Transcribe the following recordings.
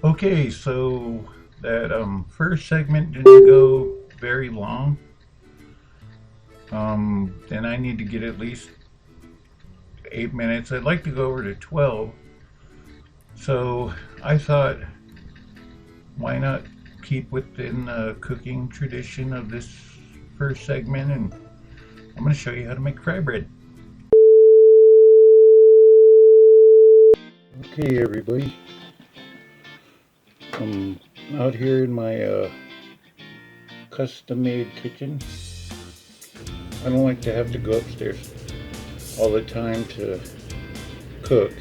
Okay, so that first segment didn't go very long. Then I need to get at least 8 minutes. I'd like to go over to 12. So I thought, why not keep within the cooking tradition of this first segment, and I'm going to show you how to make fry bread. Okay, everybody. I'm out here in my custom-made kitchen. I don't like to have to go upstairs all the time to cook.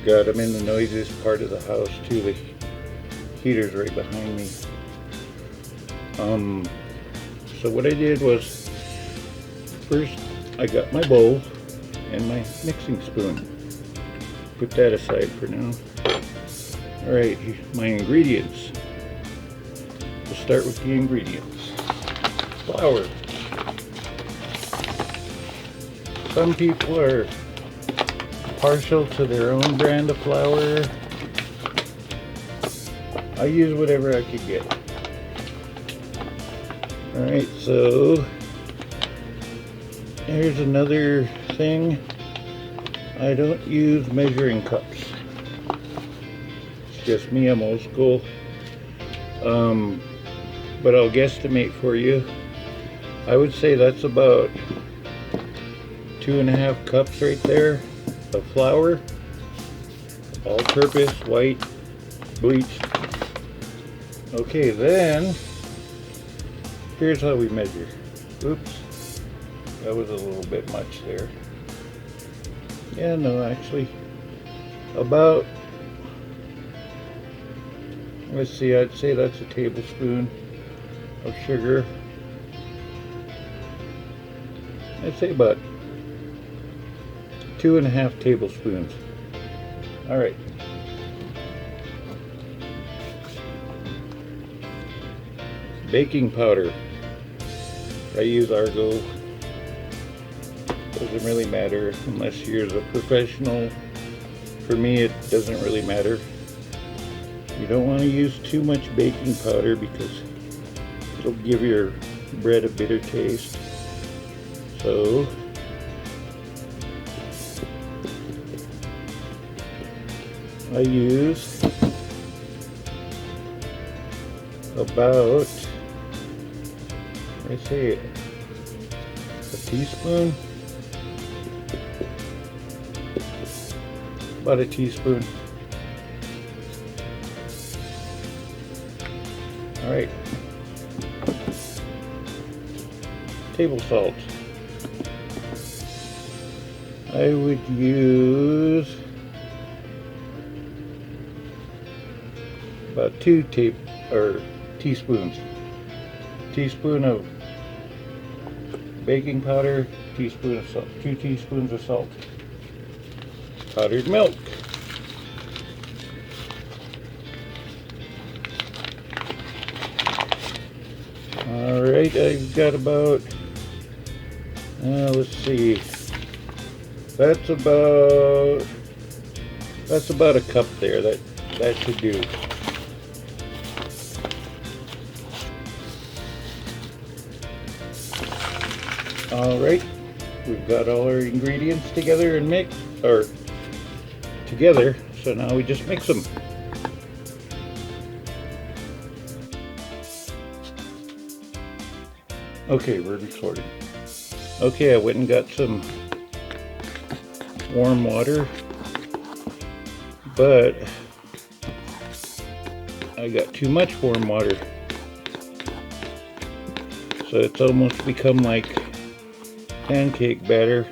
God, I'm in the noisiest part of the house too. The heater's right behind me. So what I did was, first I got my bowl and my mixing spoon. Put that aside for now. Alright, my ingredients. We'll start with the ingredients. Flour. Some people are partial to their own brand of flour. I use whatever I could get. Alright, so here's another thing. I don't use measuring cups. It's just me, I'm old school. But I'll guesstimate for you. I would say that's about 2.5 cups right there of flour. All-purpose, white, bleached. Okay, then here's how we measure. Oops, that was a little bit much there. Yeah, no, actually, about, let's see, I'd say that's a tablespoon of sugar. I'd say about 2.5 tablespoons. All right. Baking powder. I use Argo. Doesn't really matter unless you're a professional. For me, it doesn't really matter. You don't want to use too much baking powder because it'll give your bread a bitter taste. So I use about, I say, a teaspoon. About a teaspoon. All right. Table salt. I would use about 2 teaspoons. Teaspoon of baking powder, teaspoon of salt, 2 teaspoons of salt. Powdered milk. All right, I've got about, let's see, that's about a cup there. That should do. All right, we've got all our ingredients together and mixed, or together, so now we just mix them. Okay, we're recording. Okay, I went and got some warm water, but I got too much warm water, so it's almost become like pancake batter.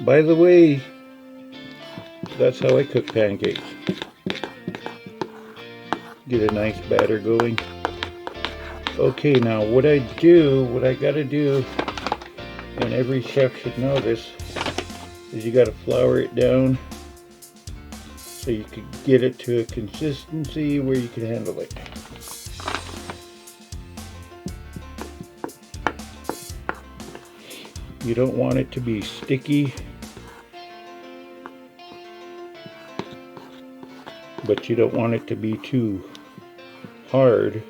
By the way, that's how I cook pancakes. Get a nice batter going. Okay, now what I gotta do, and every chef should know this, is you gotta flour it down so you can get it to a consistency where you can handle it. You don't want it to be sticky. but you don't want it to be too hard.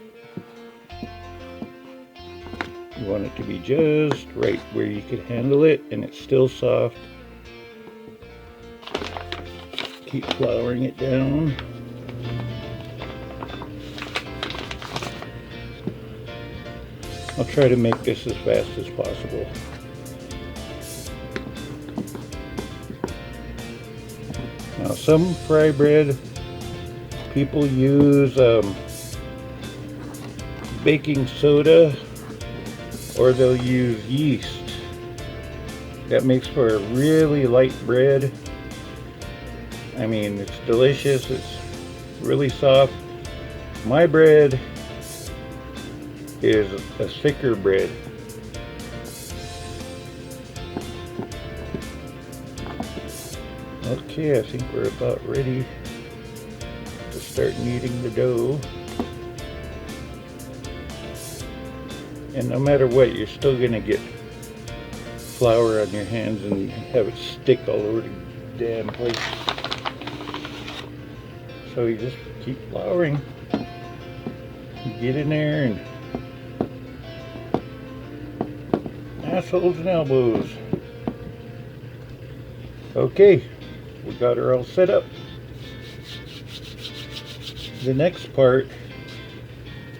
You want it to be just right where you can handle it and it's still soft. Keep flouring it down. I'll try to make this as fast as possible. Now some fry bread people use baking soda, or they'll use yeast. That makes for a really light bread. I mean, it's delicious, it's really soft. My bread is a thicker bread. Okay, I think we're about ready to start kneading the dough. And no matter what, you're still gonna get flour on your hands and have it stick all over the damn place. So you just keep flouring. You get in there and assholes and elbows. Okay, we got her all set up. The next part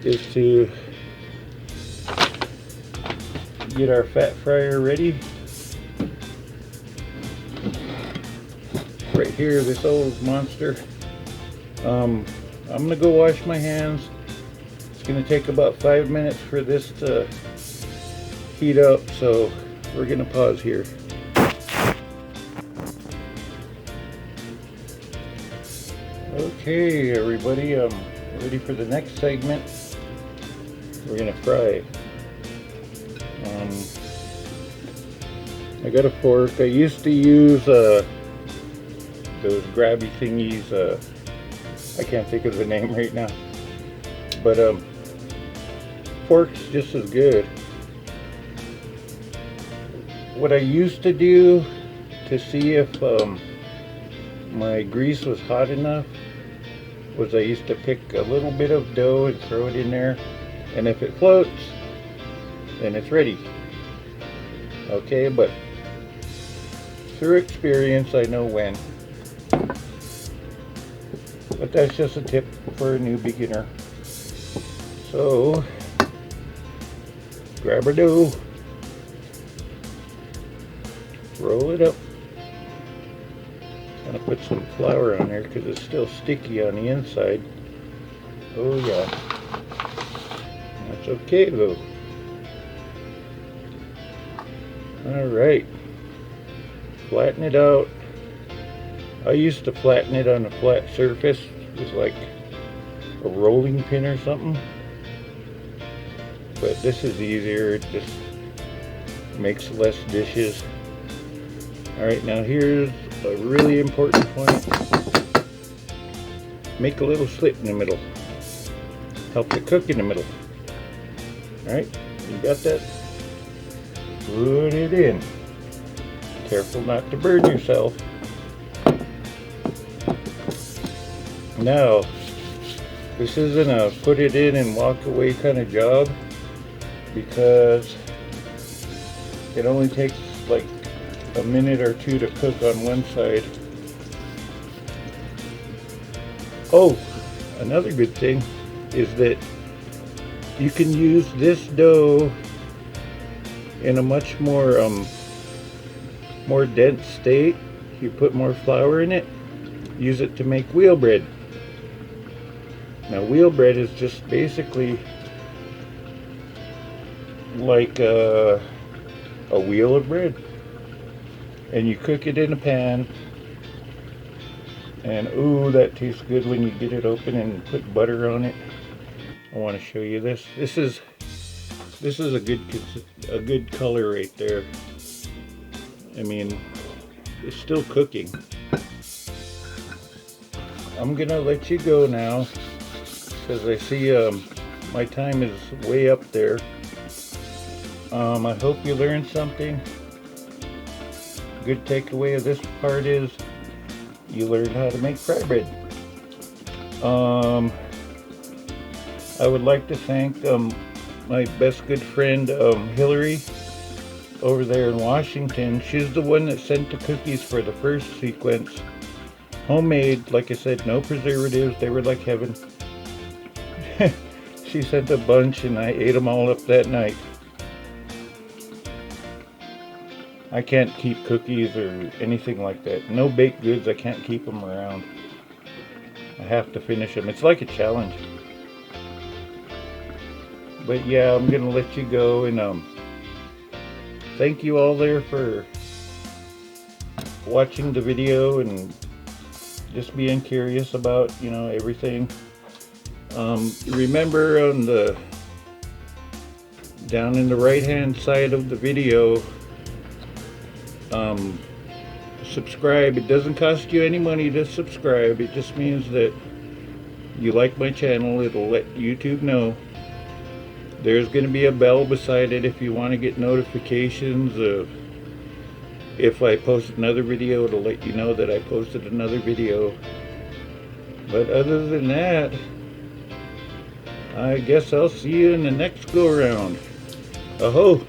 is to get our fat fryer ready. Right here, this old monster. I'm gonna go wash my hands. It's gonna take about 5 minutes for this to heat up, so we're gonna pause here. Okay, everybody, ready for the next segment. We're gonna fry. I got a fork. I used to use those grabby thingies. I can't think of the name right now, but fork's just as good. What I used to do to see if my grease was hot enough was I used to pick a little bit of dough and throw it in there, and if it floats, then it's ready. Okay, but through experience I know when. But that's just a tip for a new beginner. So grab our dough, roll it up, kind of put some flour on there because it's still sticky on the inside. Oh yeah, that's okay though. Alright, flatten it out. I used to flatten it on a flat surface with like a rolling pin or something, but this is easier. It just makes less dishes. Alright, now here's a really important point. Make a little slit in the middle. Help it cook in the middle. Alright, you got that? Put it in. Careful not to burn yourself. Now, this isn't a put it in and walk away kind of job, because it only takes like a minute or two to cook on one side. Oh, another good thing is that you can use this dough in a much more dense state. You put more flour in it, use it to make wheel bread. Now wheel bread is just basically like a wheel of bread, and you cook it in a pan, and ooh, that tastes good when you get it open and put butter on it. I want to show you this. This is a good color right there. I mean, it's still cooking. I'm gonna let you go now because I see my time is way up there. I hope you learned something. Good takeaway of this part is you learned how to make fry bread. I would like to thank my best good friend Hillary over there in Washington. She's the one that sent the cookies for the first sequence. Homemade, like I said, no preservatives. They were like heaven. She sent a bunch and I ate them all up that night. I can't keep cookies or anything like that. No baked goods, I can't keep them around. I have to finish them. It's like a challenge. But yeah, I'm gonna let you go, and thank you all there for watching the video and just being curious about, you know, everything. Remember, on the down in the right hand side of the video, subscribe. It doesn't cost you any money to subscribe. It just means that you like my channel. It'll let YouTube know. There's going to be a bell beside it if you want to get notifications of if I post another video. It'll let you know that I posted another video. But other than that, I guess I'll see you in the next go around. Aho!